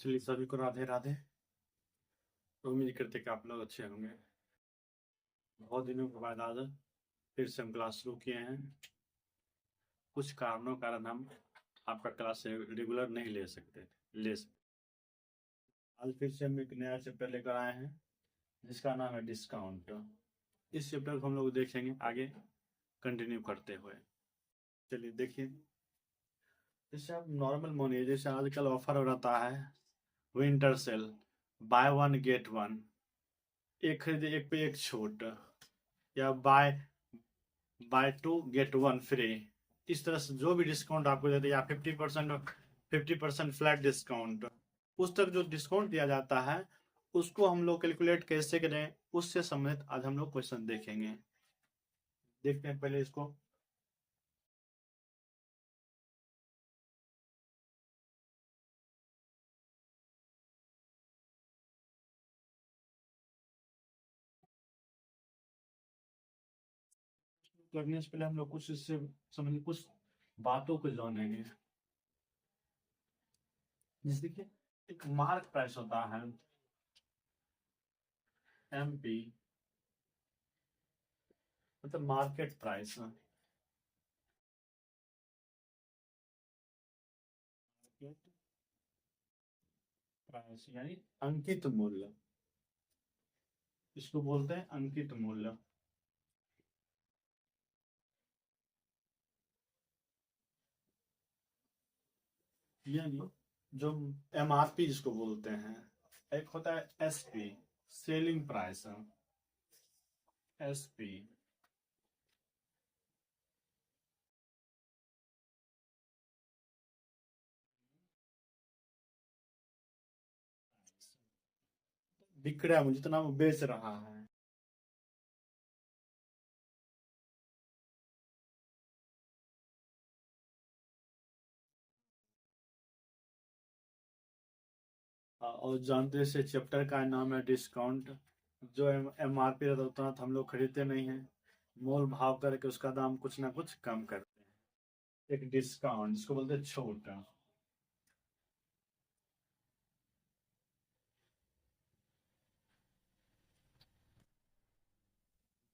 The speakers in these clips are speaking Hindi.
चलिए सभी को राधे राधे। उम्मीद करते कि आप लोग अच्छे होंगे। बहुत दिनों के बाद आज फिर से हम क्लास शुरू किए हैं। कुछ कारणों कारण हम आपका क्लास रेगुलर नहीं ले सकते। आज फिर से हम एक नया चैप्टर लेकर आए हैं जिसका नाम है डिस्काउंट। इस चैप्टर को हम लोग देखेंगे आगे कंटिन्यू करते हुए। चलिए देखिए, जैसे आप नॉर्मल मानिए, जैसे आजकल ऑफर रहता है winter sale, buy one get one, एक खरीदे एक पे एक छूट, या buy two get one free. इस तरह से जो भी डिस्काउंट आपको देते हैं, या 50% फ्लैट डिस्काउंट, उस तक जो डिस्काउंट दिया जाता है उसको हम लोग कैलकुलेट कैसे करें, उससे संबंधित आज हम लोग क्वेश्चन देखेंगे। देखते हैं पहले इसको। करने से पहले हम लोग कुछ इससे संबंधित कुछ बातों को जानेंगे। जैसे देखिए, एक मार्क प्राइस होता है MP, मतलब मार्केट प्राइस। मार्केट प्राइस यानी अंकित मूल्य, इसको बोलते हैं अंकित मूल्य। यानी जो MRP जिसको बोलते हैं, एक होता है SP, सेलिंग प्राइस। SP विक्रय मूल्य, जितना वो बेच रहा है। और जानते से चैप्टर का नाम है डिस्काउंट। जो MRP रहता है उतना तो हम लोग खरीदते नहीं है, मोल भाव करके उसका दाम कुछ ना कुछ कम करते हैं। एक डिस्काउंट जिसको बोलते हैं छूट।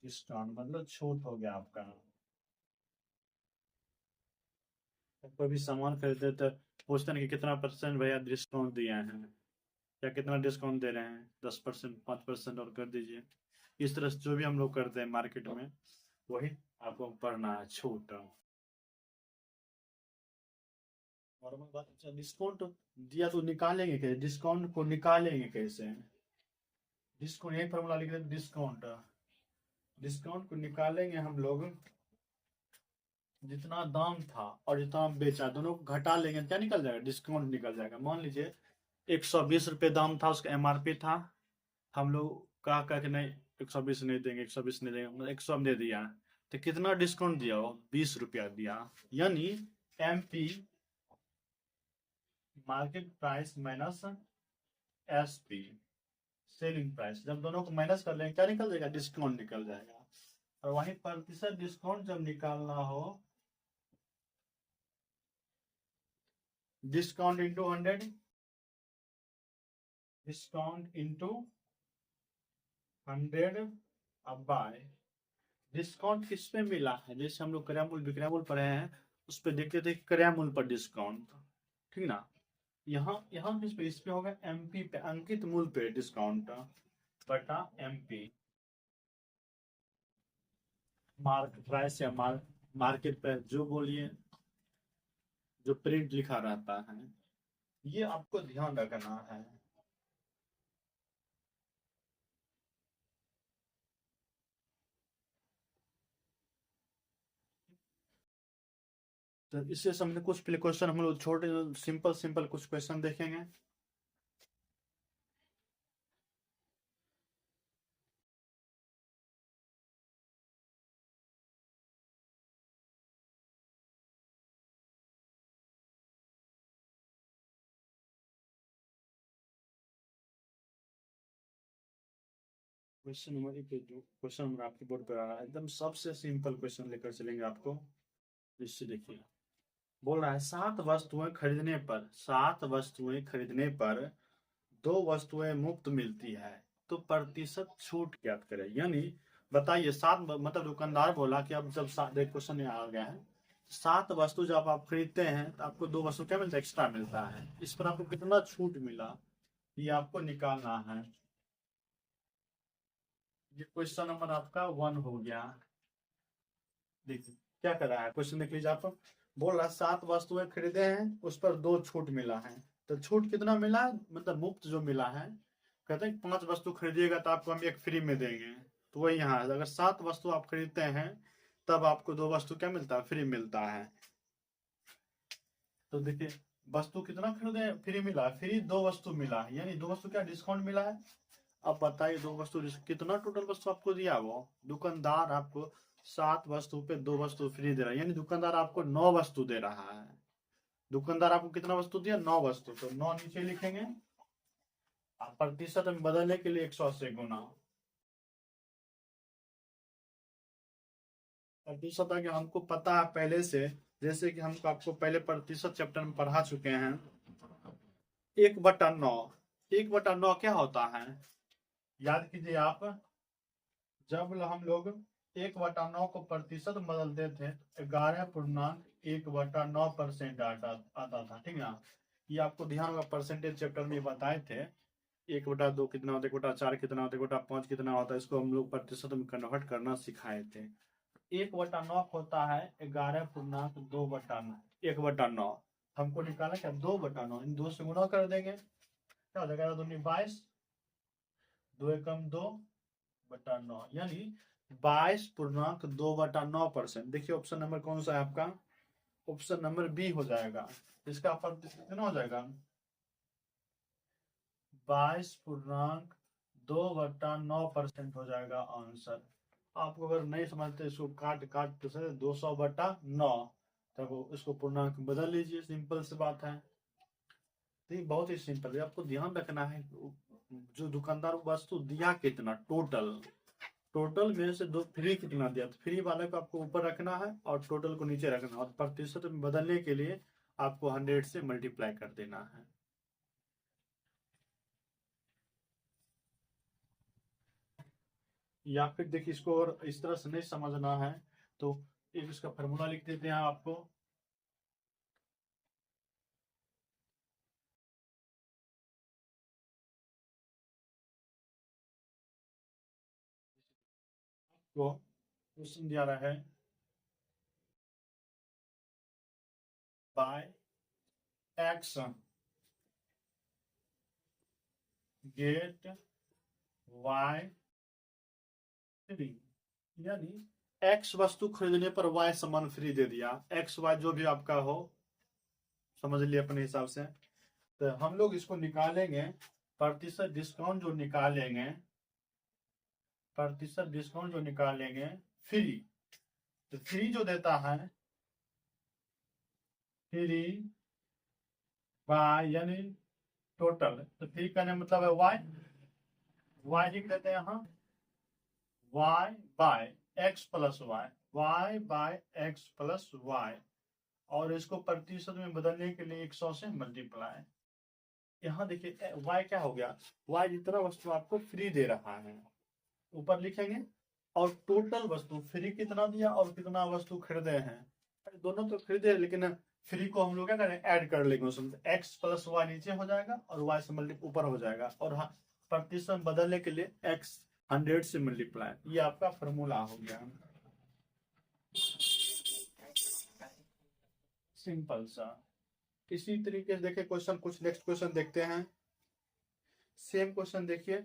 डिस्काउंट मतलब छूट हो गया आपका। कोई भी सामान खरीदते तो पूछते हैं कि कितना परसेंट भैया डिस्काउंट दिए हैं, या कितना डिस्काउंट दे रहे हैं, 10%, 5% और कर दीजिए। इस तरह से जो भी हम लोग करते हैं मार्केट में, वही आपको पढ़ना है, छूट। नॉर्मल बात, अच्छा डिस्काउंट दिया तो निकालेंगे कैसे, डिस्काउंट को निकालेंगे कैसे? डिस्काउंट यही फॉर्मूला लिख रहे, डिस्काउंट। डिस्काउंट को निकालेंगे हम लोग, जितना दाम था और जितना बेचा दोनों को घटा लेंगे, क्या निकल जाएगा? डिस्काउंट निकल जाएगा। मान लीजिए 120 रुपये दाम था, उसका MRP था, हम लोग कहा कि नहीं 120 नहीं देंगे, 120 नहीं देंगे, मतलब 100 में दे दिया, तो कितना डिस्काउंट दिया? वो 20 रुपया दिया। यानी MP, market price minus SP, selling price, जब दोनों को माइनस कर लेंगे क्या निकल जाएगा? डिस्काउंट निकल जाएगा। और वहीं प्रतिशत डिस्काउंट जब निकालना हो, डिस्काउंट इंटू 100, डिस्काउंट इंटू 100, अब बाय डिस्काउंट किस पे मिला है। जैसे हम लोग क्रय मूल्य विक्रय मूल्य पढ़े हैं, उस पर देखते थे क्रय मूल्य पर डिस्काउंट, ठीक ना। यहाँ यहाँ किस पे? इस पे होगा MP पे, अंकित मूल्य पे डिस्काउंट बटा MP। मार्क प्राइस या मार्केट पे जो बोलिए, जो प्रिंट लिखा रहता है, ये आपको ध्यान रखना है। तो इससे समझे कुछ पहले क्वेश्चन हम लोग छोटे सिंपल सिंपल कुछ क्वेश्चन देखेंगे। क्वेश्चन नंबर एक, जो क्वेश्चन नंबर आपके बोर्ड पर आ रहा है, एकदम सबसे सिंपल क्वेश्चन लेकर चलेंगे आपको। इससे देखिए, बोल रहा है 7 वस्तुएं खरीदने पर 2 वस्तुएं मुफ्त मिलती है, तो प्रतिशत छूट ज्ञात करें। यानी बताइए, मतलब दुकानदार बोला कि अब जब क्वेश्चन में आ गया है, 7 वस्तु जब आप खरीदते हैं तो आपको 2 वस्तु क्या मिलता है, एक्स्ट्रा मिलता है। इस पर आपको कितना छूट मिला, ये आपको निकालना है। ये क्वेश्चन नंबर आपका 1 हो गया। देखिए क्या कर रहा है, क्वेश्चन देख लीजिए आप। बोल रहा है 7 वस्तुएं खरीदे हैं, उस पर 2 छूट मिला है। तो छूट कितना मिला है, मतलब मुफ्त जो मिला है। कहते हैं 5 वस्तु खरीदिएगा तो आपको हम एक फ्री में देंगे। तो वही यहाँ है, अगर 7 वस्तु आप खरीदते हैं तब आपको 2 वस्तु क्या मिलता है, फ्री मिलता है। तो देखिए वस्तु कितना खरीदे, फ्री मिला, फ्री 2 वस्तु मिला है, यानी 2 वस्तु क्या डिस्काउंट मिला है। अब बताइए 2 वस्तु कितना टोटल वस्तु आपको दिया, वो दुकानदार आपको 7 वस्तु पे 2 वस्तु फ्री दे रहा है, यानी दुकानदार आपको 9 वस्तु दे रहा है। दुकानदार आपको कितना वस्तु दिया, 9 वस्तु। तो 9 नीचे लिखेंगे, प्रतिशत में बदलने के लिए 180 गुना प्रतिशत आगे हमको पता है पहले से। जैसे कि हमको आपको पहले प्रतिशत चैप्टर में पढ़ा चुके हैं। 1/9, 1/9 क्या होता है, याद कीजिए आप। जब हम लोग 1/9 को प्रतिशत में बदलते थे, 11.1/9% आता था, ठीक ना। ये आपको ध्यान होगा, परसेंटेज चैप्टर में बताए थे। 1/2 कितना होता है, 1/4 कितना होता है, 1/5 कितना होता है, इसको हम लोग प्रतिशत में कन्वर्ट करना सिखाए थे। 1/9 होता है 11.2/9, 1/9 हमको निकाला क्या, 2/9, इन 2 से गुना कर देंगे, क्या हो जाएगा, 22, 2 एकम 2/9, यानी 22.2/9%। देखिए ऑप्शन नंबर कौन सा है आपका, ऑप्शन नंबर बी हो जाएगा। इसका प्रतिशत कितना हो जाएगा, 22.2/9% हो जाएगा आंसर। आपको अगर नहीं समझते, इसको काट काट तो 200/9, तब इसको पूर्णांक बदल लीजिए, सिंपल सी बात है। तो ये बहुत ही सिंपल है, आपको ध्यान रखना है जो दुकानदार वस्तु दिया कितना, टोटल टोटल में से दो फ्री कितना दिया, तो फ्री वाले को आपको ऊपर रखना है और टोटल को नीचे रखना है, और प्रतिशत में बदलने के लिए आपको 100 से मल्टीप्लाई कर देना है। या फिर देखिए इसको और इस तरह से नहीं समझना है तो एक इसका फॉर्मूला लिख देते हैं आपको। तो क्वेश्चन दिया रहा है, buy X get Y free, यानी एक्स वस्तु खरीदने पर वाई सामान फ्री दे दिया। एक्स वाई जो भी आपका हो, समझ लिए अपने हिसाब से। तो हम लोग इसको निकालेंगे, प्रतिशत डिस्काउंट जो निकालेंगे, प्रतिशत डिस्काउंट जो निकालेंगे फ्री, तो फ्री जो देता है, फ्री बाय यानी टोटल, तो फ्री का मतलब है वाई, वाई लिख देते हैं यहाँ, Y by X plus Y, Y by X plus Y, और इसको प्रतिशत में बदलने के लिए 100 से मल्टीप्लाई। यहाँ देखिए वाई क्या हो गया, वाई जितना वस्तु आपको फ्री दे रहा है ऊपर लिखेंगे, और टोटल वस्तु फ्री कितना दिया और कितना वस्तु खरीदे हैं, दोनों तो खरीदे, लेकिन फ्री को हम लोग क्या करें, ऐड कर लेंगे उसमें, एक्स प्लस वाई नीचे हो जाएगा और वाई से मल्टीप्लाई ऊपर हो जाएगा, और हाँ प्रतिशत बदलने के लिए एक्स 100 से मल्टीप्लाई, ये आपका फॉर्मूला हो गया, सिंपल सा। इसी तरीके से देखिए क्वेश्चन, कुछ नेक्स्ट क्वेश्चन देखते हैं। सेम क्वेश्चन देखिए,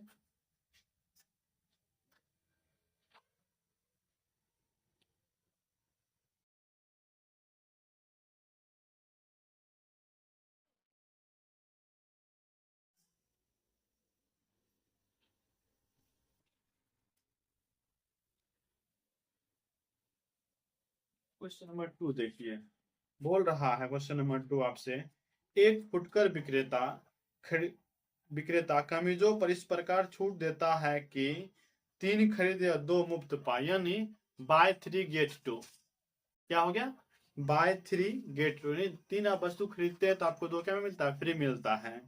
क्वेश्चन नंबर 2 देखिए। बोल रहा है क्वेश्चन नंबर 2 आपसे, एक फुटकर विक्रेता कमीजों पर इस प्रकार छूट देता है कि 3 खरीदे और 2 मुफ्त पाए, यानी बाय 3 गेट 2। क्या हो गया, बाय 3 गेट 2, यानी 3 आप वस्तु खरीदते हैं तो आपको 2 क्या मिलता है, फ्री मिलता है।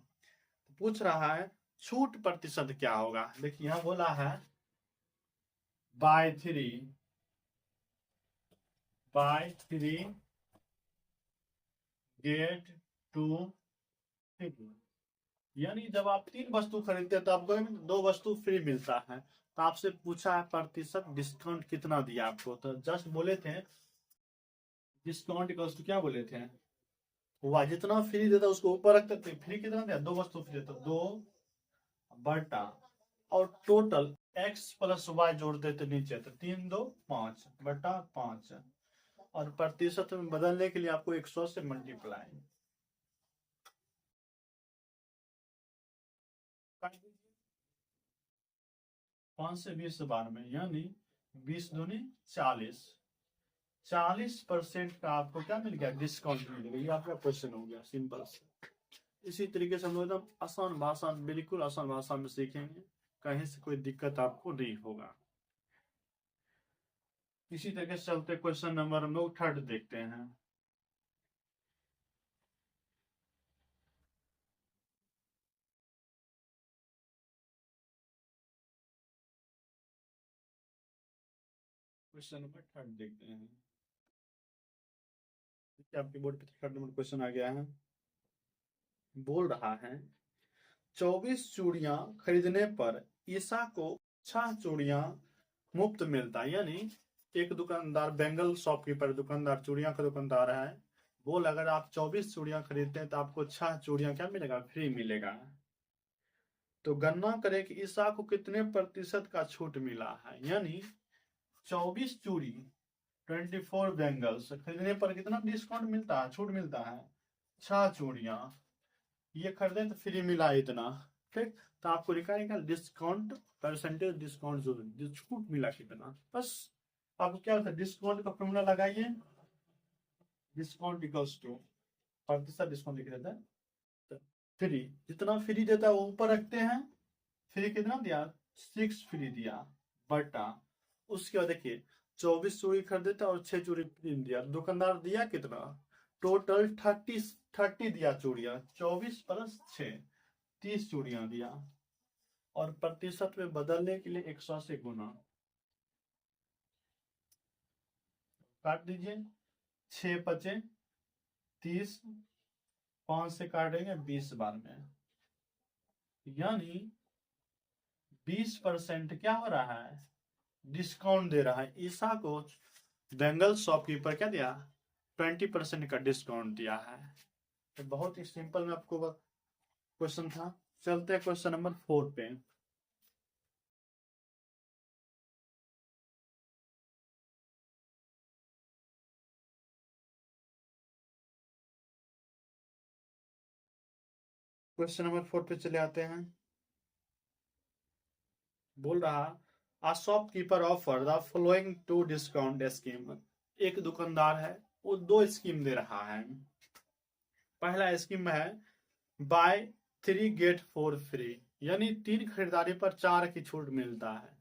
पूछ रहा है छूट प्रतिशत क्या होगा। देखिए यहाँ बोला है बाय 3 गेट 2 फ्री, यानी जब आप 3 वस्तु खरीदते हैं तो आपको 2 वस्तु फ्री मिलता है। तो आपसे पूछा है प्रतिशत डिस्काउंट कितना दिया आपको, तो जस्ट बोले थे डिस्काउंट का क्या बोले थे, हुआ जितना फ्री देता उसको ऊपर रखते थे, फ्री कितना दिया, 2 वस्तु फ्री देता, 2 बटा और टोटल x प्लस वाई जोड़ देते नीचे, तो 3 2 5 बटा 5, और प्रतिशत में बदलने के लिए आपको 100 से मल्टीप्लाई 5 से 20 बार में, यानी 20 दूनी 40, 40% का आपको क्या मिल गया, डिस्काउंट मिलेगा। ये आपका क्वेश्चन हो गया सिंपल से। इसी तरीके से हम लोग एकदम आसान भाषा, बिल्कुल आसान भाषा में सीखेंगे, कहीं से कोई दिक्कत आपको नहीं होगा। इसी तरीके से चलते क्वेश्चन नंबर हम लोग 3 देखते हैं। क्वेश्चन नंबर 3 देखते हैं। आपके बोर्ड पे 3 नंबर क्वेश्चन आ गया है। बोल रहा है 24 चूड़ियां खरीदने पर ईसा को 6 चूड़ियां मुफ्त मिलता है, यानी एक दुकानदार, बेंगल शॉपकीपर दुकानदार, चूड़ियां का दुकानदार है, बोल अगर आप 24 चूड़ियां खरीदते हैं तो आपको 6 चूड़ियां क्या मिलेगा, फ्री मिलेगा। तो गणना करें कि ईसा को कितने प्रतिशत का छूट मिला है, यानी 24 चूड़ी 24 बैंगल्स खरीदने पर कितना डिस्काउंट मिलता है, छूट मिलता है, 6 चूड़ियां ये खरीदे तो फ्री मिला इतना, ठीक। तो आपको लिखा डिस्काउंट परसेंटेज, डिस्काउंट जो छूट मिला कितना, बस आपको क्या होता है, डिस्काउंट का फॉर्मूला लगाइए, डिस्काउंट इक्वल्स टू प्रतिशत डिस्काउंट लिख देता है, तो फ्री जितना फ्री देता है वो ऊपर रखते हैं, फ्री कितना दिया, 6 फ्री दिया, बटा उसके बाद देखिए 24 चूड़ी खरीदता और 6 चूड़ी फ्री दिया, दुकानदार दिया कितना, टोटल 30 दिया चूड़ियां, 24 प्लस 6 30 चूड़ियां दिया, और प्रतिशत में बदलने के लिए 100 से गुना, काट दीजिए, 6 बचे 30, 5 से काटेंगे 20 बार में, यानी 20% क्या हो रहा है, डिस्काउंट दे रहा है। ईसा को बेंगल शॉपकीपर क्या दिया, 20% का डिस्काउंट दिया है। तो बहुत ही सिंपल में आपको क्वेश्चन था। चलते हैं क्वेश्चन नंबर 4 पे। क्वेश्चन नंबर 4 पे चले आते हैं। बोल रहा आ shopkeeper offer the following two discount scheme, एक दुकानदार है वो 2 स्कीम दे रहा है। पहला स्कीम है बाय 3 गेट 4 फ्री, यानी 3 खरीदारी पर 4 की छूट मिलता है।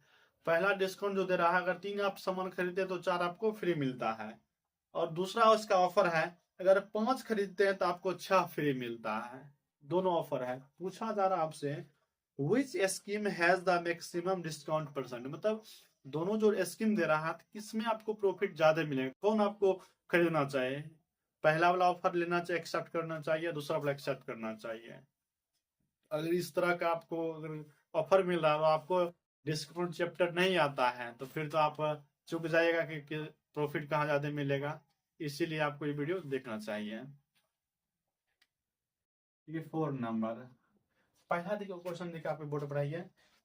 पहला डिस्काउंट जो दे रहा है, अगर 3 आप सामान खरीदते हैं तो 4 आपको फ्री मिलता है, और दूसरा उसका ऑफर है अगर 5 खरीदते हैं तो आपको 6 फ्री मिलता है। दोनों ऑफर है। पूछा जा रहा है आपसे विच scheme has the maximum discount percent, मतलब दोनों जो स्कीम दे रहा है किसमें आपको प्रॉफिट ज्यादा मिलेगा, कौन आपको खरीदना चाहिए, पहला वाला ऑफर लेना चाहिए, एक्सेप्ट करना चाहिए, दूसरा वाला एक्सेप्ट करना चाहिए। अगर इस तरह का आपको अगर ऑफर मिल रहा है, आपको डिस्काउंट चैप्टर नहीं आता है, तो फिर तो आप चुक जाएगा कि प्रॉफिट कहाँ ज्यादा मिलेगा, इसीलिए आपको ये वीडियो देखना चाहिए। ये 4 नंबर पहला देखो क्वेश्चन देखिए, आपके बोर्ड पर आइए।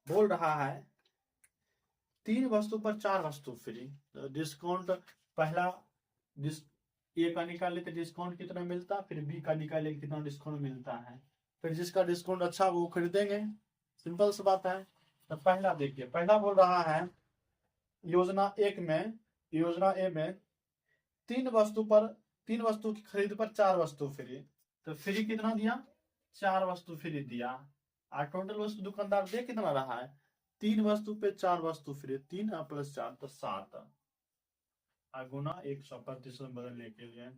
बोल रहा है 3 वस्तु पर 4 वस्तु फ्री, तो डिस्काउंट पहला ए का निकाल लेते डिस्काउंट कितना मिलता, फिर बी का निकाले कितना डिस्काउंट मिलता है, फिर जिसका डिस्काउंट अच्छा वो खरीदेंगे, सिंपल सी बात है। तो पहला देखिए, पहला बोल रहा है योजना ए में 3 वस्तु की खरीद पर 4 वस्तु फ्री, तो फ्री कितना दिया, 4 वस्तु फ्री दिया, और टोटल वस्तु दुकानदार दे कितना रहा है, 3 वस्तु पे 4 वस्तु फ्री, 3 प्लस 4 तो 7, गुना 100% बदलने के लिए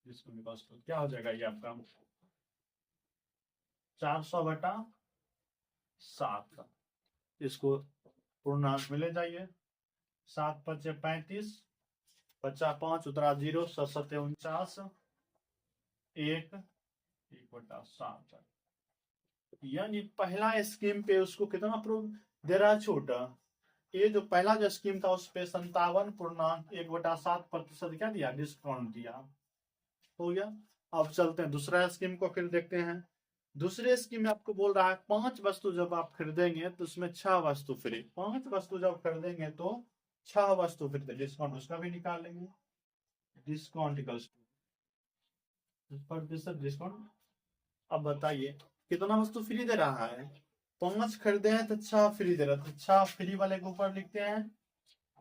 जिसको निकाल तो क्या हो जाएगा ये आपका 400/7। इसको पूर्णांक में ले जाइए। 7×5 = 35, बचा 5, उतरा 0, 7×7 = 1, 1/7। यानी पहला स्कीम पे उसको कितना प्रूफ दे रहा है छूट। ये जो पहला जो स्कीम था उस पे 57.1/7% क्या दिया, डिस्काउंट दिया। हो गया। अब चलते हैं दूसरा स्कीम को फिर देखते हैं। दूसरे स्कीम में आपको बोल रहा है 5 वस्तु जब आप खरीदेंगे तो उसमें 6 वस्तु फ्री। 5 वस्तु जब खरीदेंगे तो 6 वस्तु फ्री। डिस्काउंट उसका भी निकाल लेंगे। डिस्काउंट प्रतिशत डिस्काउंट। अब बताइए कितना वस्तु फ्री दे रहा है। 5 खरीदे हैं तो 6 फ्री दे रहा है। तो 6 फ्री वाले के ऊपर लिखते हैं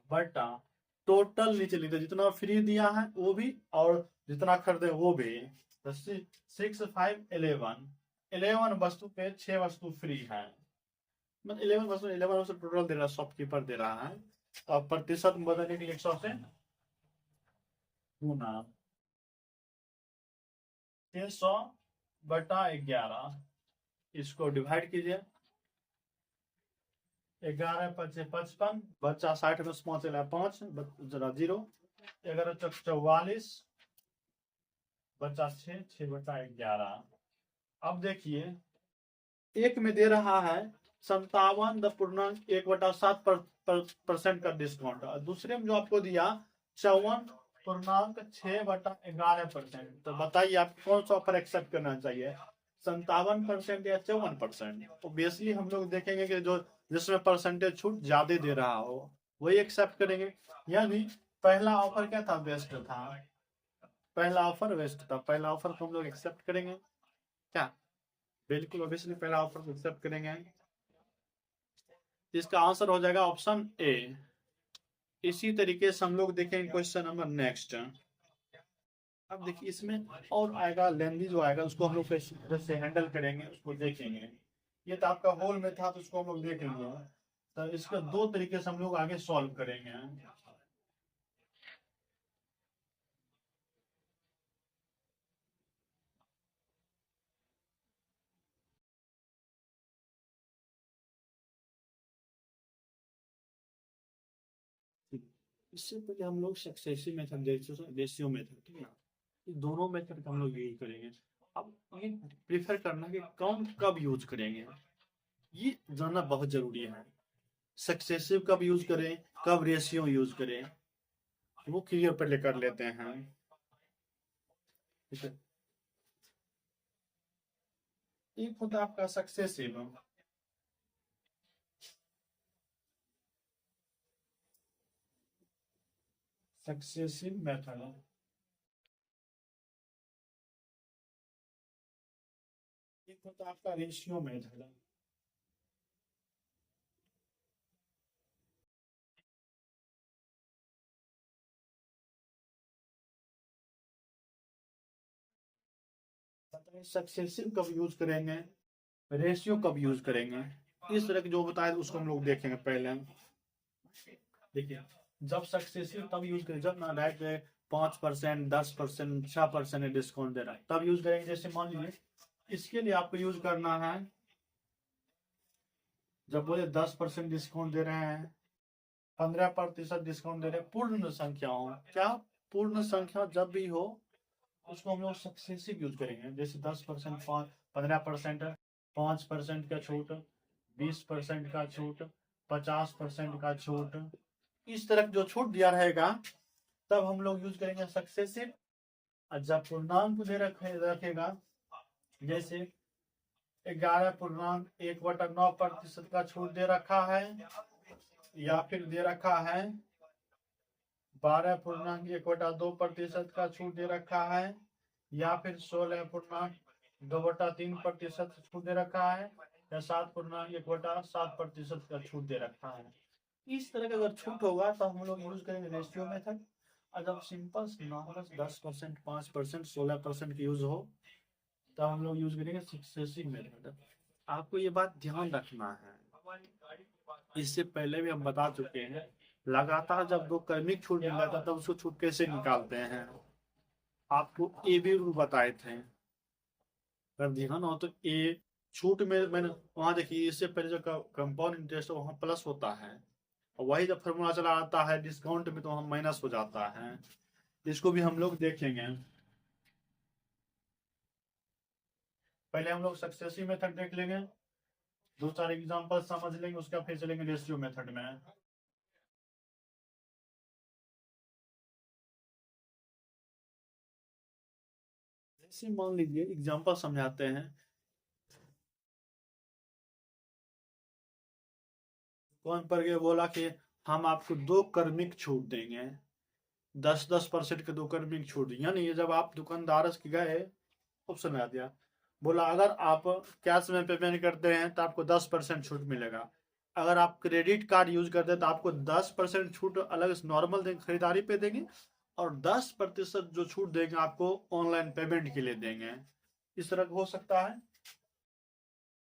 बटा टोटल नीचे लिखते हैं जितना फ्री दिया है वो भी और जितना खरीदे वो भी। 6, 5, 11 वस्तु पे 6 वस्तु फ्री है। मतलब 11 वस्तु टोटल दे रहा है, शॉपकीपर दे रहा है। अब प्रतिशत बदलने के लिए 100 से गुना 600/11। इसको डिवाइड कीजिए। 11×5 = 55, बच्चा 60 में 5 5 जरा 0, 11×4 = 44, बच्चा 6, 6/11। अब देखिए एक में दे रहा है 57.1/7% का डिस्काउंट। दूसरे में जो आपको दिया 54.6/11%। तो बताइए आप कौन सा ऑफर एक्सेप्ट करना चाहिए, 57% या 54%। ऑब्वियसली हम लोग देखेंगे कि जो जिसमें परसेंटेज छूट ज्यादा दे रहा हो वही एक्सेप्ट करेंगे। यानी पहला ऑफर क्या था, बेस्ट था। पहला ऑफर बेस्ट था, पहला ऑफर को हम लोग एक्सेप्ट करेंगे क्या, बिल्कुल ऑब्वियसली पहला ऑफर को एक्सेप्ट करेंगे। इसका आंसर हो जाएगा ऑप्शन ए। इसी तरीके से हम लोग देखेंगे क्वेश्चन नंबर नेक्स्ट। अब देखिए इसमें और आएगा लेंदी जो आएगा उसको हम लोग कैसे तरह से हैंडल करेंगे उसको देखेंगे। ये तो आपका होल में था तो उसको हम लोग देख लेंगे। तो इसका 2 तरीके से हम लोग आगे सॉल्व करेंगे। इससे पहले हम लोग सक्सेसिव मेथड, रेशियो मेथड, ठीक है, ये दोनों मेथड का हम लोग यूज करेंगे। अब ये प्रेफर करना कि कौन कब यूज करेंगे ये जानना बहुत जरूरी है। सक्सेसिव कब यूज करें, कब रेशियो यूज करें, वो क्लियर पहले कर लेते हैं। ठीक है, एक होता है आपका सक्सेसिव। सक्सेसिव मेथड एक होता है आपका रेशियो मेथड। सक्सेसिव कब यूज करेंगे, रेशियो कब यूज करेंगे, इस तरह के जो बताए उसको हम लोग देखेंगे पहले। देखिए जब सक्सेसिव तब यूज करें जब ना डायरेक्ट 5%, 10%, 6% डिस्काउंट दे रहा है तब यूज करेंगे। जैसे मान लीजिए इसके लिए आपको यूज करना है जब बोले 10% डिस्काउंट दे रहे हैं, 15% डिस्काउंट दे रहे हैं पूर्ण संख्या हो, क्या पूर्ण संख्या जब भी हो उसको हम लोग सक्सेसिव यूज करेंगे। जैसे 10%, 15%, 5% का छूट, 20% का छूट, 50% का छूट, इस तरह जो छूट दिया रहेगा तब हम लोग यूज करेंगे सक्सेसिव। और जब पूर्णांक दे रखेगा जैसे 11.1/9% का छूट दे रखा है या फिर दे रखा है 12.1/2% का छूट दे रखा है या फिर 16.2/3% छूट दे रखा है या 7.1/7% का छूट दे रखा है। इस तरह का अगर छूट होगा तो हम लोग यूज करेंगे रेशियो मेथड। और जब सिंपल नॉर्मल 10%, 5%, 16% की यूज हो तब हम लोग यूज करेंगे सक्सेसिव मेथड। आपको ये बात ध्यान रखना है, इससे पहले भी हम बता चुके हैं, लगातार जब दो क्रमिक छूट मिल जाता है तब उसको छूट कैसे निकालते हैं, आपको ए बी रूल बताए थे। अगर ध्यान हो तो ए छूट में मैंने वहां देखिए, इससे पहले जो कंपाउंड इंटरेस्ट है वहां प्लस होता है, और वही जब फॉर्मूला चला आता है डिस्काउंट में तो वहां माइनस हो जाता है। इसको भी हम लोग देखेंगे। पहले हम लोग सक्सेसिव मेथड देख लेंगे, दो चार एग्जांपल समझ लेंगे, उसका फिर चलेंगे रेशियो मेथड में। जैसे मान लीजिए एग्जांपल समझाते हैं। कौन पर के बोला कि हम आपको दो क्रमिक छूट देंगे, 10-10% के दो क्रमिक छूट, यानी ये जब आप दुकानदार के गए ऑप्शन आ दिया, बोला अगर आप कैश में पेमेंट करते हैं तो आपको 10% छूट मिलेगा, अगर आप क्रेडिट कार्ड यूज करते हैं तो आपको 10% छूट अलग से नॉर्मल देंगे, खरीदारी पे देंगे, और 10% जो छूट देंगे आपको ऑनलाइन पेमेंट के लिए देंगे। इस तरह हो सकता है।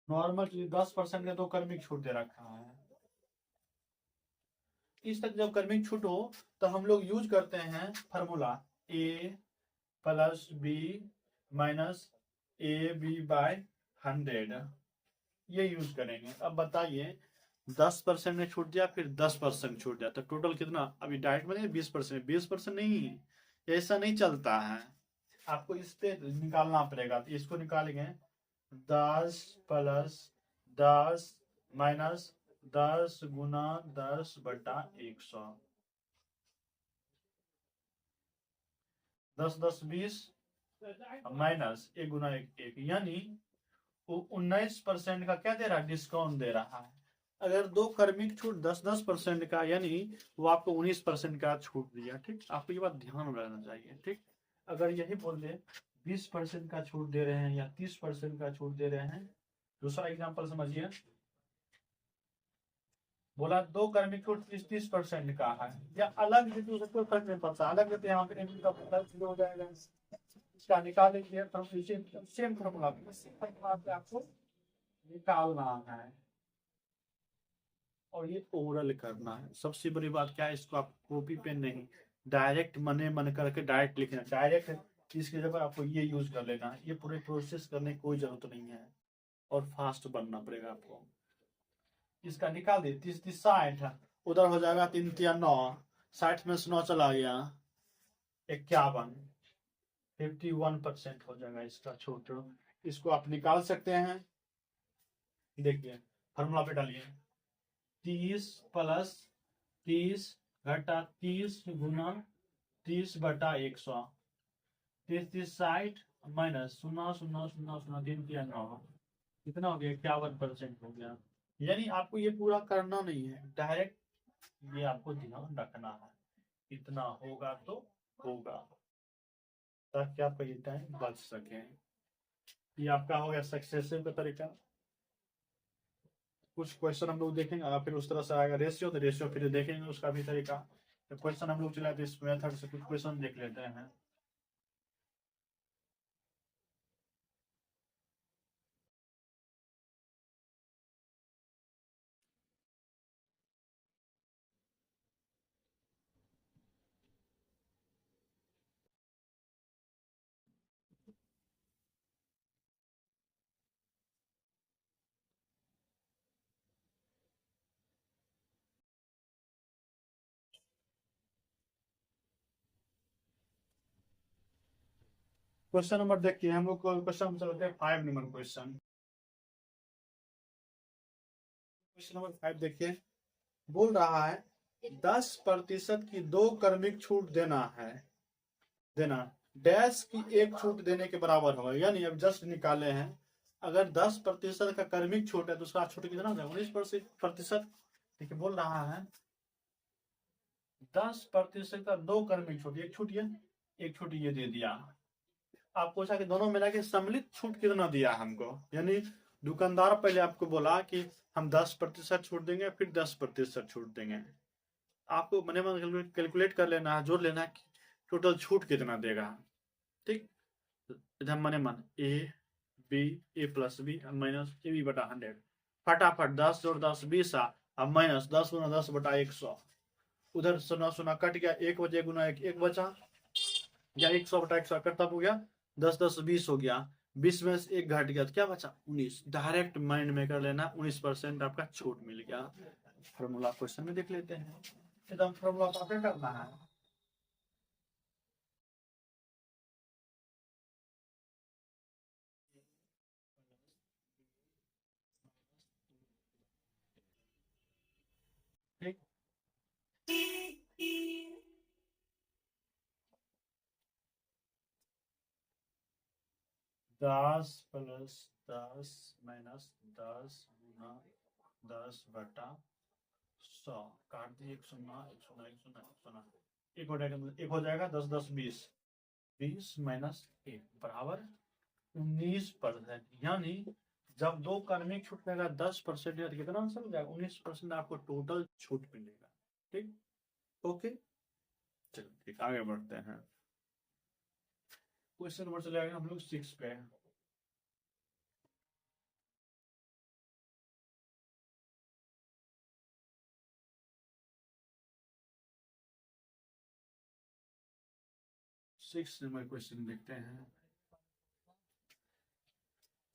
नॉर्मल 10% का तो कर्मिक छूट दे रखा है। इस तक जब कर्मिक छूट हो तो हम लोग यूज करते हैं formula A plus B minus A B by 100, ये यूज करेंगे। अब बताइए 10% ने छूट दिया, फिर 10% छूट दिया, तो टोटल कितना? अभी डायरेक्ट में 20%, 20% नहीं, ऐसा नहीं चलता है, आपको इस पे निकालना पड़ेगा। तो इसको निकालेंगे 10 + 10 माइनस 10 गुना 10/100, 10 10 20 माइनस 1 गुना 1 यानी वो 19% का क्या दे रहा है? डिस्काउंट दे रहा है। अगर दो कर्मिक छूट 10-10% का, यानी वो आपको 19% का छूट दिया। ठीक, आपको ये बात ध्यान रहना चाहिए। ठीक, अगर यही बोल दे 20% का छूट दे रहे हैं या 30% का छूट दे रहे हैं। दूसरा एग्जाम्पल समझिए, बोला दो कर्मिक छूट 30-30% का है, या अलग भी तो उसको फर्क नहीं पड़ता, अलग देते यहाँ पे का जीरो हो जाएगा, इसका निकालेंगे सेम फॉर्मूला पे आपको निकालना है, और ये ओरल करना है। सबसे बड़ी बात क्या है, इसको आप कॉपी पेन नहीं, डायरेक्ट मने मन करके डायरेक्ट लिखना, डायरेक्ट इसकी जगह आपको ये यूज कर लेना है। ये पूरे प्रोसेस करने की कोई जरूरत नहीं है, और फास्ट बनना पड़ेगा आपको। इसका निकाल दे 30-30 60, उधर हो जाएगा 3 3 9, 60 में से 9 चला गया 51, 51% हो जाएगा इसका छूट। इसको आप निकाल सकते हैं। देखिए फॉर्मूला पे डालिए, 30 + 30 घटा 30 गुना 30/100, 30 30 60 माइनस 0 0 0 0 9, कितना हो गया? 51% हो गया। यानी आपको ये पूरा करना नहीं है, डायरेक्ट ये आपको ध्यान रखना है, इतना होगा तो होगा, ताकि आपका ये टाइम बच सके। ये आपका हो गया सक्सेसिव का तरीका। कुछ क्वेश्चन हम लोग देखेंगे, फिर उस तरह से आएगा रेशियो, तो रेशियो फिर देखेंगे उसका भी तरीका। तो क्वेश्चन हम लोग चलाते इस मेथड से कुछ क्वेश्चन देख लेते हैं। क्वेश्चन नंबर देखिए, हम लोग क्वेश्चन चलते हैं 5 नंबर क्वेश्चन। क्वेश्चन नंबर 5 देखिए, बोल रहा है 10% की दो क्रमिक छूट देना है, देना डैश की एक छूट देने के बराबर होगा। यानी अब जस्ट निकाले हैं, अगर 10% का क्रमिक छूट है तो उसका छूट कितना होगा? 19%। देखिए बोल रहा है 10% का दो क्रमिक छूट, एक छूट ये, एक छूट ये दे दिया। आप पूछा कि दोनों मिला के सम्मिलित छूट कितना दिया हमको, यानी दुकानदार पहले आपको बोला कि हम 10% छूट देंगे, फिर 10% छूट देंगे। आपको मने मन कैलकुलेट कर लेना है, जोड़ लेना है टोटल छूट कितना देगा। ठीक, इधर मने मन A B, A + B minus A बी/100, फटाफट 10 जोड़ 10 20, अब माइनस 10 गुना 10 बटा 100, उधर सुना सुना कट गया, 1 बजे गुना 1 1 बचा, या 100 बटा 100 तब हो गया 10 10 20 हो गया, 20 में से 1 घट गया तो क्या बचा 19। डायरेक्ट माइंड में कर लेना, 19% आपका छूट मिल गया। फॉर्मूला क्वेश्चन में देख लेते हैं, एकदम फॉर्मूला आपको करना है। ठीक, 10 प्लस 10 माइनस 10 गुना 10 बटा 100, काट दिए 1 सुना 1 सुना 1 सुना 1 सुना, एक हो जाएगा 10 10 20, 20 माइनस 1 बराबर 19%। यानी जब दो कर्मिक छूट मिलेगा 10%, कितना आंसर हो जाएगा 19% आपको टोटल छूट मिलेगा। ठीक, ओके, चलो ठीक, आगे बढ़ते हैं। क्वेश्चन नंबर चले आगे हम लोग 6 पे। सिक्स नंबर क्वेश्चन देखते हैं,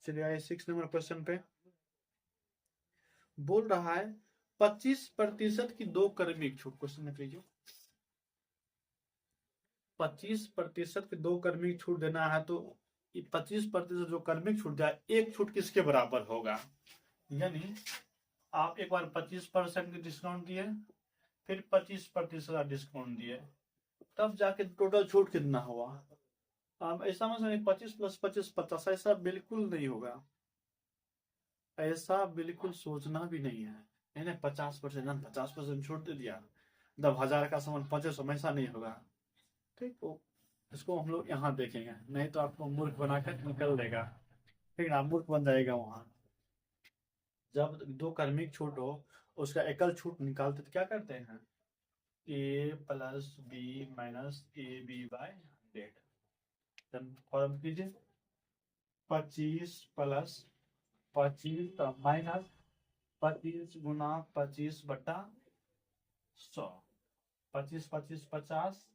चलिए आइए 6 नंबर क्वेश्चन पे। बोल रहा है 25% की दो कर्मिक छूट, क्वेश्चन लिख लीजिए। 25% की दो कर्मिक छूट देना है तो 25% जो कर्मिक छूट जाए एक छूट किसके बराबर होगा। यानी आप एक बार 25% की डिस्काउंट दिए, फिर 25% का डिस्काउंट दिए, तब जाके टोटल छूट कितना हुआ। अब ऐसा मतलब 25 प्लस 25 50, ऐसा बिल्कुल नहीं होगा, ऐसा बिल्कुल सोचना भी नहीं है। मैंने 50% 50% छूट दे दिया, जब 1000 का सामान 500 ऐसा नहीं होगा। ठीक, तो इसको हम लोग यहाँ देखेंगे, नहीं तो आपको मूर्ख बनाकर निकल देगा, ठीक ना, मूर्ख बन जाएगा वहां। जब दो कर्मिक छूट हो उसका एकल छूट निकालते तो क्या करते हैं, A plus B minus A B by 100। Form कीजिए, 25 प्लस 25 माइनस 25 गुना 25 बटा 100, 25 25 50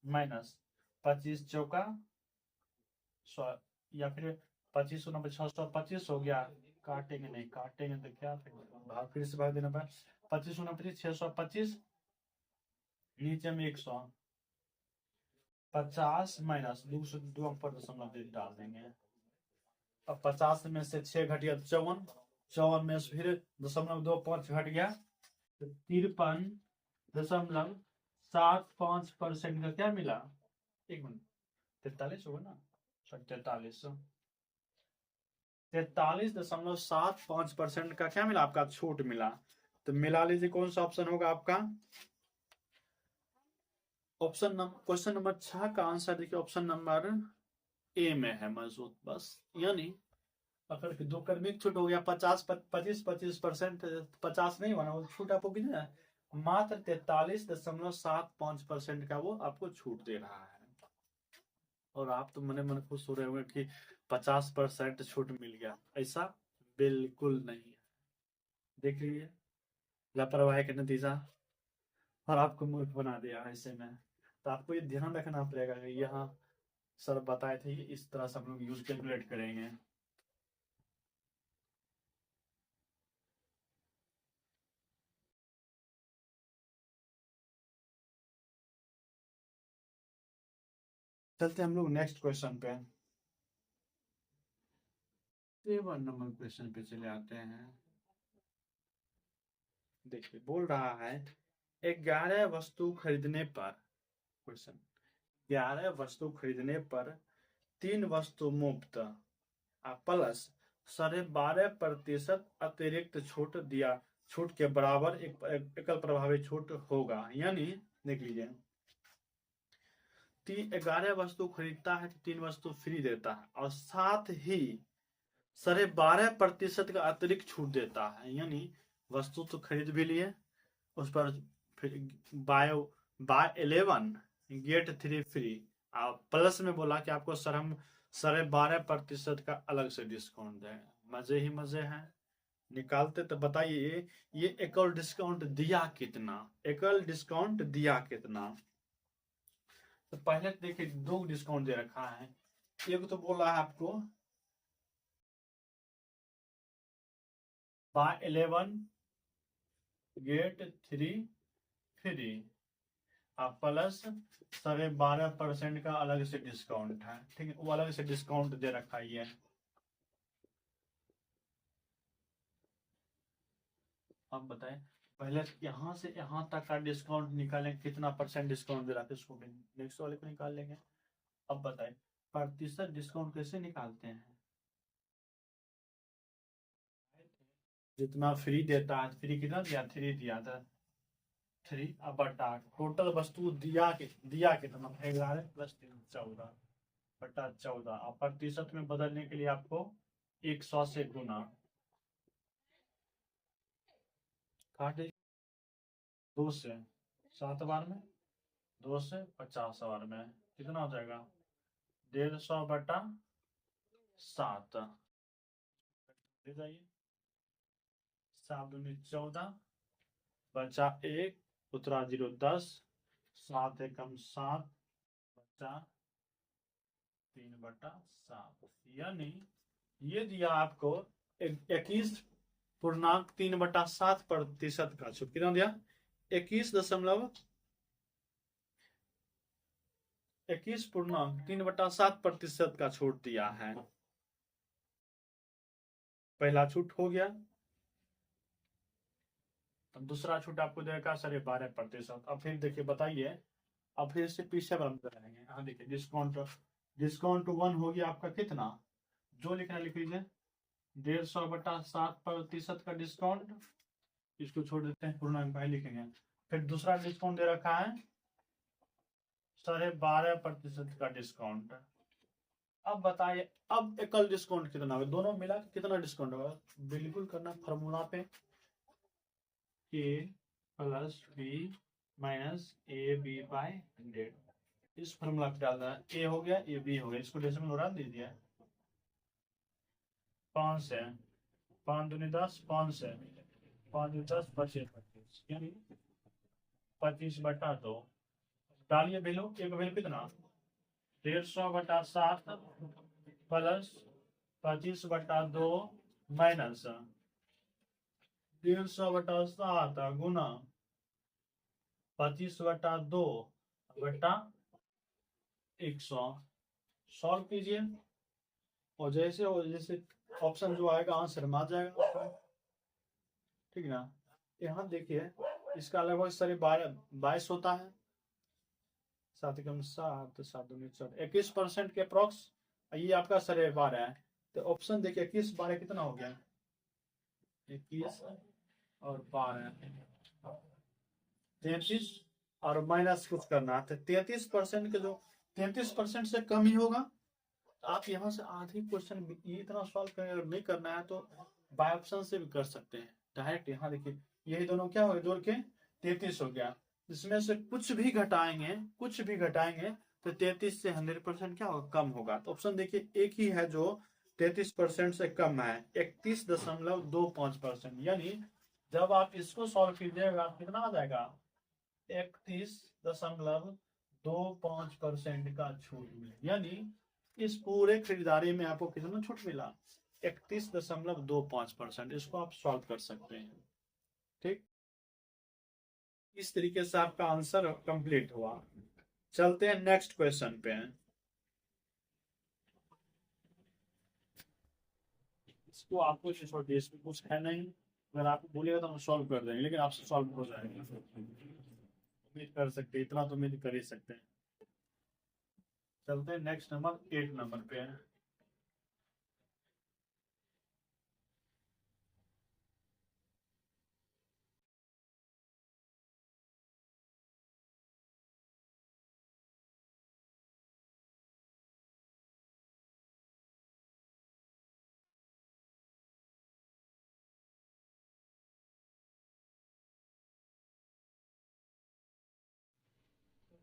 माइनस 25 चौका 100, या फिर 25 गुना 625 हो गया। काटेंगे नहीं, काटेंगे तो क्या भाग, फिर से भाग देना पर 25 गुना 25 625, नीचे में 100, 50 माइनस 200 दो पर दशमलव डाल देंगे। अब 50 में से 6 घट गया 54, 54 में से फिर 0.25 घट गया तो 53.75% का क्या मिला, एक मिनट 43 होगा ना, 43.75% का क्या मिला आपका छूट मिला। तो मिला लीजिए कौन सा ऑप्शन होगा आपका, ऑप्शन नंबर, क्वेश्चन नंबर 6 का आंसर देखिए ऑप्शन नंबर ए में है मौजूद। बस यानी अगर दो कर्मिक छूट हो गया 25% 50 नहीं बना, वो छूट आपको कितना है, मात्र 43.75% का वो आपको छूट दे रहा है। और आप तो मने मन खुश हो रहे होंगे कि 50% छूट मिल गया, ऐसा बिल्कुल नहीं है। देख लीजिए लापरवाही का नतीजा, और आपको मूर्ख बना दिया ऐसे में। तो आपको ये ध्यान रखना पड़ेगा कि यहाँ सर बताए थे इस तरह से हम लोग यूज कैलकुलेट करेंगे। चलते हम लोग नेक्स्ट क्वेश्चन पे, 7 नंबर क्वेश्चन पे चले आते हैं। देखिए बोल रहा है 11 वस्तु खरीदने पर, क्वेश्चन 11 वस्तु खरीदने पर 3 वस्तु मुफ्त प्लस 12.5% अतिरिक्त छूट दिया, छूट के बराबर एक एकल प्रभावी छूट होगा। यानी देख लीजिए 11 वस्तु खरीदता है तो 3 वस्तु फ्री देता है, और साथ ही 12.5% का अतिरिक्त छूट देता है। यानी वस्तु तो खरीद भी लिए, उस पर फिर बाय 11 गेट 3 फ्री, प्लस में बोला कि आपको सर हम 12.5% का अलग से डिस्काउंट देंगे। मजे ही मजे हैं, निकालते तो बताइए ये एकल डिस्काउंट दिया कितना, एकल डिस्काउंट दिया कितना। तो पहले तो देखिए दो डिस्काउंट दे रखा है, एक तो बोला है आपको बाय 11 गेट 3 फ्री, आप प्लस 12.5% का अलग से डिस्काउंट है, ठीक है, वो अलग से डिस्काउंट दे रखा है ये। अब बताएं पहले यहाँ से यहाँ तक का डिस्काउंट निकालें, कितना परसेंट डिस्काउंट दे रहा था इसको भी नेक्स्ट वाले को निकाल लेंगे। अब बताएं प्रतिशत डिस्काउंट कैसे निकालते हैं, जितना फ्री देता है, फ्री कितना दिया, 3 दिया था, 3 अब बटा टोटल वस्तु दिया कितना, 11 प्लस 3 14 बटा 14। अब प्रतिशत में बदलने के लिए आपको 100 से गुना, काट दीजिए 2 से 7 बार में, 2 से 50 बार में, कितना हो जाएगा 150 बटा 7, ले जाइए 7 दूनी 14 बचा 1 उतरा 0 10, 7 एकम 7 बचा 3 बटा 7, यानी ये दिया आपको 21.3/7% का छूट, कितना दिया 21.3/7% का छूट दिया है। पहला छूट हो गया, तो दूसरा छूट आपको देगा 12.5%। अब फिर देखिए बताइए, अब फिर से पीछे वाला कराएंगे। हाँ देखिए डिस्काउंट, डिस्काउंट 1 हो गया आपका कितना, जो लिखना लिख लीजिए 150/7% का डिस्काउंट, इसको छोड़ देते हैं पूर्णांक भाई लिखेंगे। फिर दूसरा डिस्काउंट दे रखा है 12.5% का डिस्काउंट। अब बताइए अब एकल डिस्काउंट कितना होगा, दोनों मिला के कितना डिस्काउंट होगा, बिल्कुल करना फॉर्मूला पे a plus b minus A B by 100, इस फॉर्मूला पे डालना है, ए हो गया ए बी हो गया, इसको डेसिमल उड़ा दीजिए 5 से 5 दूनी 10, 5 से 5 दूनी 10 25 यानी 25/2 डालिए वैल्यू, एक वैल्यू कितना 150/7 प्लस 25/2 माइनस 150/7 गुना 25/2 बटा 100, सॉल्व कीजिए और जैसे ऑप्शन जो आएगा आंसर में आ जाएगा, ठीक ना। यहाँ देखिए इसका लगभग 22 होता है, 7 कम 7 7 दूनी 14 21% के अप्रोक्स, ये आपका 12.5 है। तो ऑप्शन देखिए 21 12 कितना हो गया 21 और 12 33, और माइनस कुछ करना है तो 33% के जो 33% से कम ही होगा। आप यहाँ से आधी क्वेश्चन ये इतना सॉल्व कर नहीं करना है तो बाय ऑप्शन से भी कर सकते हैं डायरेक्ट। यहाँ देखिए यही दोनों क्या हो गया जोड़ के 33 हो गया, इसमें से कुछ भी घटाएंगे तो 33 से 100% क्या होगा कम होगा। तो ऑप्शन देखिए एक ही है जो 33% से कम है 31.25%, यानी जब आप इसको सॉल्व कीजिएगा कितना आ जाएगा 31.25% का छूट मिले, यानी इस पूरे खरीदारी में आपको कितना छूट मिला 31.25%। इसको आप सॉल्व कर सकते हैं, ठीक। इस तरीके से आपका आंसर कंप्लीट हुआ। चलते हैं नेक्स्ट क्वेश्चन पे। इसको आपको छोड़िए, इसमें कुछ है नहीं, अगर आप बोलिएगा तो हम सॉल्व कर देंगे, लेकिन आपसे सॉल्व हो जाएगा, उम्मीद कर सकते हैं, इतना तो उम्मीद कर ही सकते हैं। चलते हैं नेक्स्ट नंबर 8 नंबर पे है।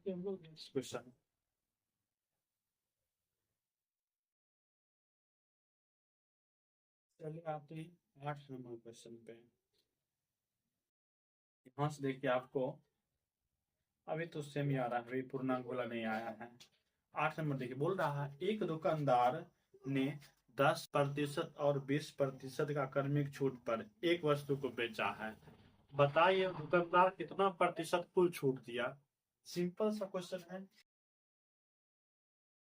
नेक्स्ट क्वेश्चन, चलिए आते हैं 8 नंबर क्वेश्चन पे। यहाँ से देखिए आपको अभी तो सेम ही आ रहा है, अभी पूर्णांक वाला नहीं आया है। 8 नंबर देखिए, बोल रहा है एक दुकानदार ने 10% और 20% का क्रमिक छूट पर एक वस्तु को बेचा है। बताइए दुकानदार कितना प्रतिशत कुल छूट दिया। सिंपल सा क्वेश्चन है।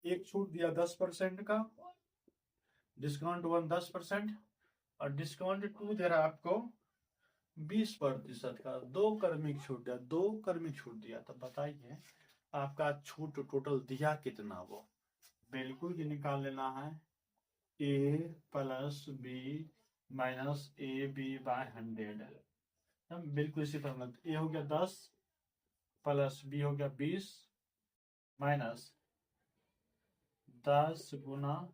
एक छूट दिया 10% का, डिस्काउंट 1 10%, और डिस्काउंट 2 दे रहा है आपको 20% का। दो क्रमिक छूट दिया, दो क्रमिक छूट दिया, तो बताइए आपका छूट टोटल दिया कितना। वो बिल्कुल ही निकाल लेना है। A plus B minus A B by 100। हम बिल्कुल इसी फॉर्मूला, ए हो गया 10 प्लस बी हो गया 20 माइनस 10 गुना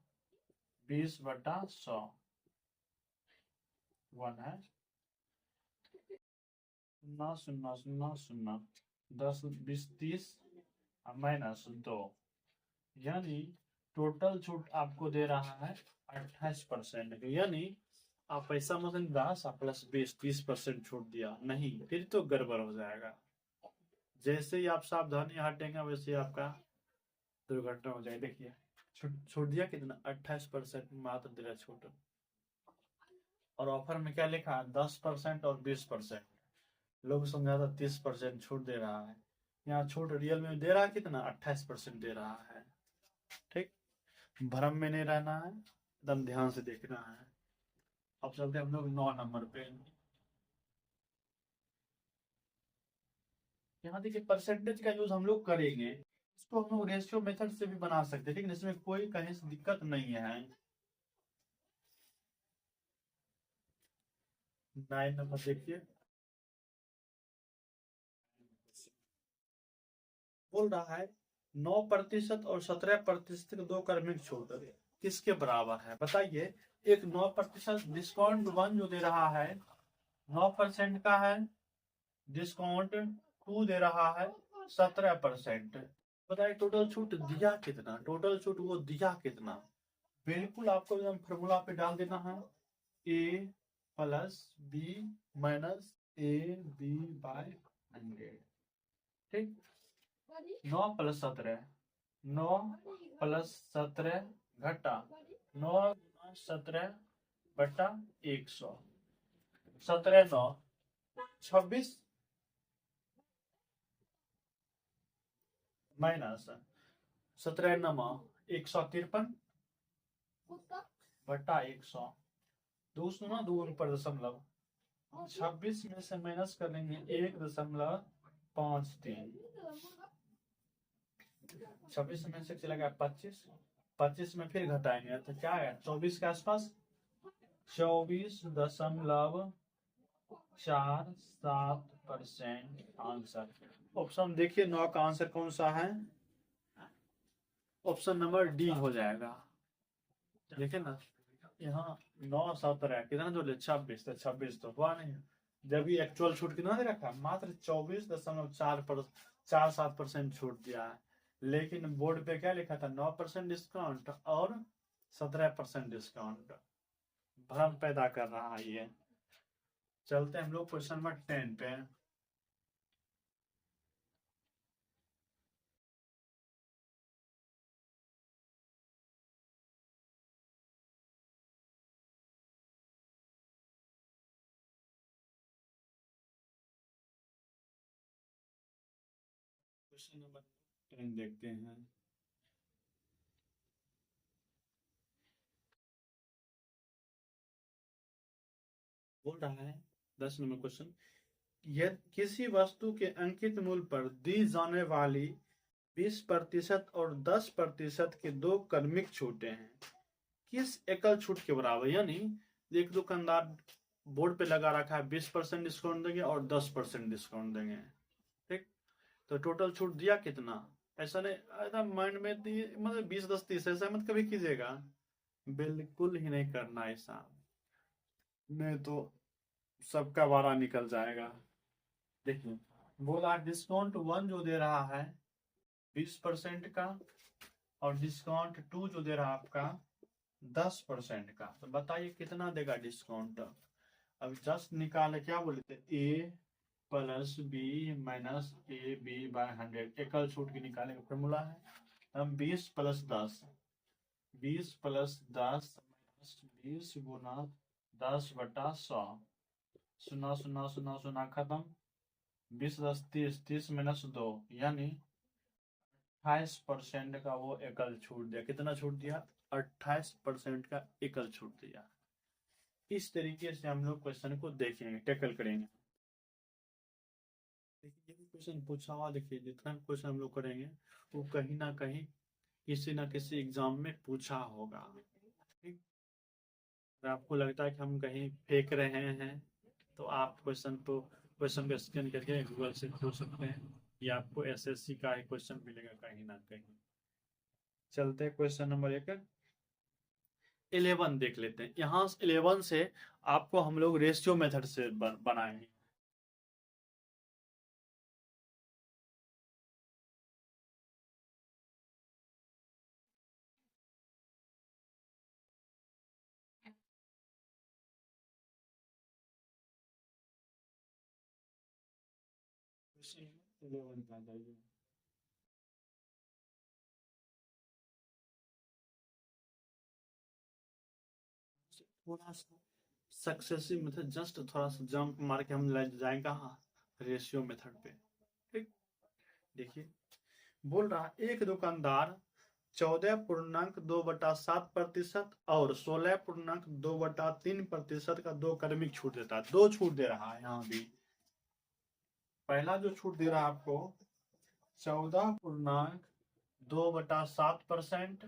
20/100 1 है। 0 0 0 0 10 20 30 माइनस 2, यानी टोटल छूट आपको दे रहा है 28%। यानी आप ऐसा मत 10 प्लस 20% छूट दिया, नहीं फिर तो गड़बड़ हो जाएगा। जैसे ही आप सावधानी हटेंगे वैसे ही आपका दुर्घटना हो जाएगी। देखिए छूट दिया कितना, 28% मात्र दे रहा छूट। और ऑफर में क्या लिखा है, 10% और 20%। लोग समझा था 30% छूट दे रहा है, यहाँ छूट रियल में दे रहा है कितना, 28% दे रहा है। ठीक, भ्रम में नहीं रहना है, एकदम ध्यान से देखना है। अब चलते हम लोग 9 नंबर पे। यहाँ देखिए परसेंटेज का यूज हम लोग करेंगे, इसको हम लोग रेशियो मेथड से भी बना सकते हैं, लेकिन इसमें कोई कहीं से दिक्कत नहीं है। 9 नंबर देखिए, बोल रहा है 9% और 17% के दो क्रमिक छूट किसके बराबर है। बताइए, एक 9% डिस्काउंट 1 जो दे रहा है 9% का है, डिस्काउंट 2 दे रहा है 17%। बताइए टोटल छूट दिया कितना, टोटल छूट वो दिया कितना। बिल्कुल आपको एकदम फॉर्मूला पे डाल देना है, A plus B minus A B by 100। ठीक, 9 प्लस 17, 9 प्लस 17 घटा 9 17/100, 17 9 26 माइनस 17 9 153/100। दूसरा ना 2 ऊपर दशमलव, 26 में से माइनस कर लेंगे 1.53। 26 में से चला गया 25, 25 में फिर घटाएंगे तो क्या है 24 के आसपास, 24.47% आंसर। ऑप्शन देखिए 9 का आंसर कौन सा है, ऑप्शन नंबर डी हो जाएगा। देखिए ना, यहाँ 9 17 कितना जो 26, तो 26 तो हुआ नहीं। जब ये एक्चुअल छूट कितना दे रखा, मात्र 24.47% छूट दिया है, लेकिन बोर्ड पे क्या लिखा था 9% डिस्काउंट और 17% डिस्काउंट। भ्रम पैदा कर रहा है ये। चलते हम लोग क्वेश्चन नंबर 10 पे। क्वेश्चन नंबर 10 देखते हैं। बोल रहा है 10 नंबर क्वेश्चन, यदि किसी वस्तु के अंकित मूल्य पर दी जाने वाली 20% और 10% के दो क्रमिक छूटें हैं, किस एकल छूट के बराबर। यानी एक दुकानदार बोर्ड पे लगा रखा है 20% डिस्काउंट देंगे और 10% डिस्काउंट देंगे। ठीक, तो टोटल छूट दिया कितना, ऐसा नहीं एकदम माइंड में मतलब 20 10 30 ऐसा मत कभी कीजिएगा, बिल्कुल ही नहीं करना ऐसा, नहीं तो सबका वारा निकल जाएगा। देखिए बोला डिस्काउंट 1 जो दे रहा है 20% का, और डिस्काउंट 2 जो दे रहा है आपका 10% का, तो बताइए कितना देगा डिस्काउंट। अब जस्ट निकाले, क्या बोले थे, A plus B minus A B by 100, एकल छूट की निकालने का फॉर्मूला है। हम 20 + 10, 20 + 10 माइनस 20 गुना 10/100, 0 0 0 0 खत्म, 20 10 30, 30 माइनस 2, यानी 28% का वो एकल छूट दिया। कितना छूट दिया? 28% का एकल छूट दिया। इस तरीके से हम लोग क्वेश्चन को देखेंगे, टैकल करेंगे। देखिए, ये भी क्वेश्चन पूछा हुआ, देखिए जितना क्वेश्चन हम लोग करेंगे वो कहीं ना कहीं किसी ना किसी एग्जाम में पूछा होगा। ठीक, अगर आपको लगता है कि हम कहीं फेंक रहे हैं तो आप क्वेश्चन को स्कैन करके गूगल से खोज सकते हैं, या आपको एसएससी का ही क्वेश्चन मिलेगा कहीं ना कहीं। चलते हैं क्वेश्चन नंबर 11 देख लेते हैं। यहाँ 11 से आपको हम लोग रेशियो मेथड से बनाएंगे। क्वेश्चन 11 का जाइए। थोड़ा सा सक्सेसिव मेथड, जस्ट थोड़ा सा जंप मार के हम ले जाएंगे कहाँ, रेशियो मेथड पे। ठीक, देखिए बोल रहा एक दुकानदार 14.2/7% और 16.2/3% का दो क्रमिक छूट देता है। दो छूट दे रहा है यहाँ भी। पहला जो छूट दे रहा है आपको 14.2/7%,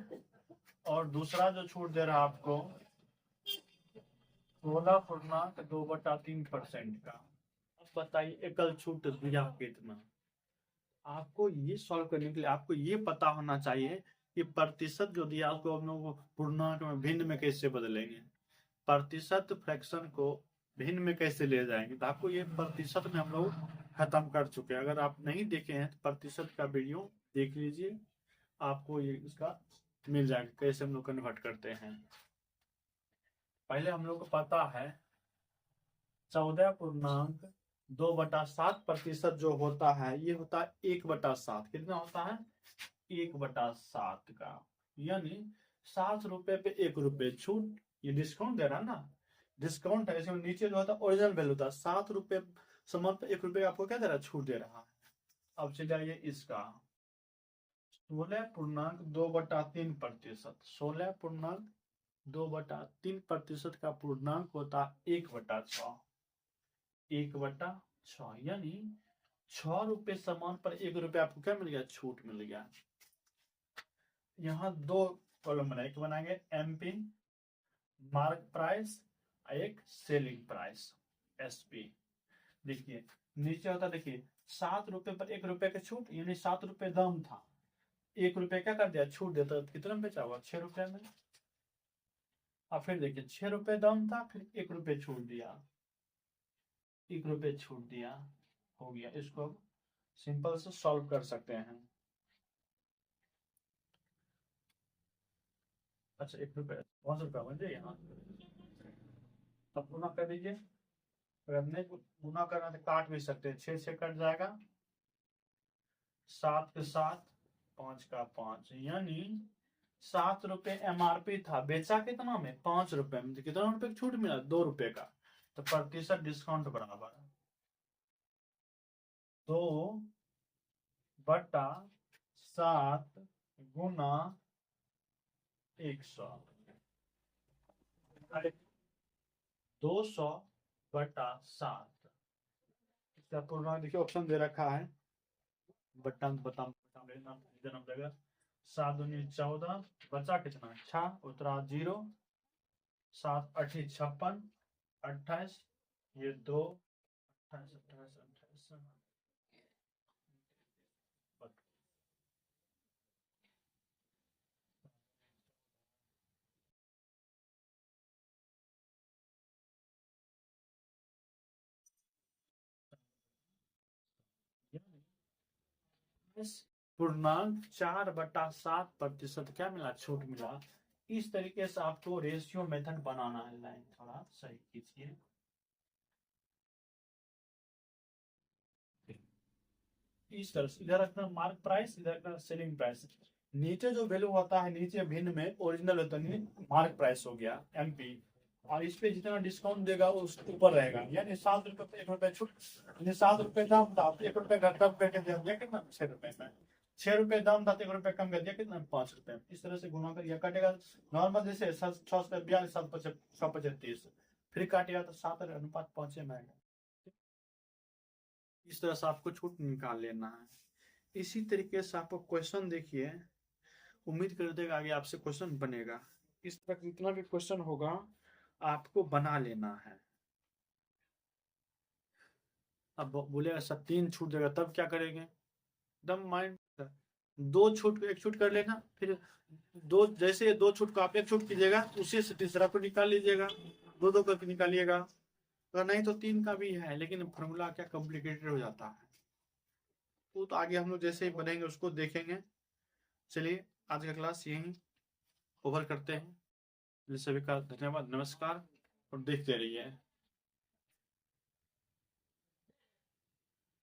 और दूसरा जो छूट दे रहा है आपको 16.2/3% का। अब बताइए एकल छूट दिया कितना। आपको ये सॉल्व करने के लिए आपको ये पता होना चाहिए कि प्रतिशत जो दिया उसको हम लोग पूर्णांक में भिन्न में कैसे बदलेंगे, प्रतिशत फ्रैक्शन को भिन्न में कैसे ले जाएंगे। तो आपको ये प्रतिशत में हम लोग खत्म कर चुके हैं। अगर आप नहीं देखे हैं तो प्रतिशत का वीडियो देख लीजिए, आपको ये इसका मिल जाएगा कैसे हम लोग कन्वर्ट करते हैं। पहले हम लोग को पता है 14.2/7% जो होता है ये होता है 1/7। कितना होता है? 1/7 का, यानी 7 रुपए पे 1 रुपए छूट। ये डिस्काउंट दे रहा है ना, डिस्काउंट है। इसमें नीचे जो होता है ओरिजिनल वैल्यू था 7 रुपए, सामान पे 1 रुपए आपको क्या दे रहा है, छूट दे रहा है। अब चलिए आइए इसका 16.2/3%, 16.2/3% का पूर्णांक होता है 1/6, 1/6, यानी 6 रुपए सामान पर 1 रुपए आपको क्या मिल गया, छूट मिल गया। यहाँ दो कॉलम बनाए, एक बनाएंगे एमपी मार्क प्राइस, एक सेलिंग प्राइस एसपी। देखिए नीचे होता, देखिए 7 रुपए पर 1 रुपए का छूट, यानी 7 रुपए दाम था, 1 रुपए क्या कर दिया, छूट देता, कितना में बेचा हुआ, 6 रुपए में। अब फिर देखिए 6 रुपए दाम था, फिर 1 रुपए छूट दिया, 1 रुपए छूट दिया, हो गया। इसको सिंपल से सॉल्व कर सकते हैं। अच्छा 1 रुपए 5 रुपया बन जाए यहाँ, तब गुना कर दीजिए। अगर नहीं गुना करना तो काट भी सकते हैं, 6 से कट जाएगा, 7 के 7, 5 का 5, यानी 7 रुपए एमआरपी था, बेचा कितना में, 5 रुपए में। तो कितना रुपए की छूट मिला, 2 रुपए का। तो प्रतिशत डिस्काउंट बराबर 2/7 गुना 100, 200/7। इसका पूर्णांक देखिए ऑप्शन दे रखा है, बटन बटन जन्म जगह 7 दूनी 14, बचा कितना 6, उतरा 0, 7 8 56, 28, ये 2, 28 28 28, पूर्णांक 4/7% क्या मिला, छूट मिला इस तरीके से आपको रेशियो मेथड बनाना है। लाइन थोड़ा सही कीजिए। इस तरह से इधर रखना मार्क प्राइस, इधर रखना सेलिंग प्राइस। नीचे जो वैल्यू होता है, नीचे भिन्न में ओरिजिनल होता है, मार्क प्राइस हो गया एमपी, और इस पे जितना डिस्काउंट देगा वो उसके ऊपर रहेगा। यानी 7 रुपए पे 1 रुपए छूट, यानी 7 रुपए दाम था, 1 रुपए घटा करके दे दिया कितना 6 रुपए में। 6 रुपए दाम था, 1 रुपए कम कर दिया कितना 5 रुपए। इस तरह से गुना कर यह कटेगा नॉर्मल, जैसे 642 735 फिर काटेगा तो 7:5 में आएगा। इस तरह से आपको छूट निकाल लेना है। इसी तरीके से आपको क्वेश्चन देखिए, उम्मीद करते हैं आगे आपसे क्वेश्चन बनेगा। इस तरह जितना भी क्वेश्चन होगा आपको बना लेना है। अब बोलेगा सब 3 छूट देगा तब क्या करेंगे, एकदम माइंड, 2 छूट एक छूट कर लेना, फिर दो, जैसे 2 छूट को आप 1 छूट कीजिएगा उसी से तीसरा को निकाल लीजिएगा, 2 करके निकालिएगा। तो नहीं तो 3 का भी है, लेकिन फॉर्मूला क्या कॉम्प्लिकेटेड हो जाता है। वो तो आगे हम लोग जैसे ही बनेंगे उसको देखेंगे। चलिए आज का क्लास यहीं ओवर करते हैं। सभी का धन्यवाद, नमस्कार, और देखते रहिए।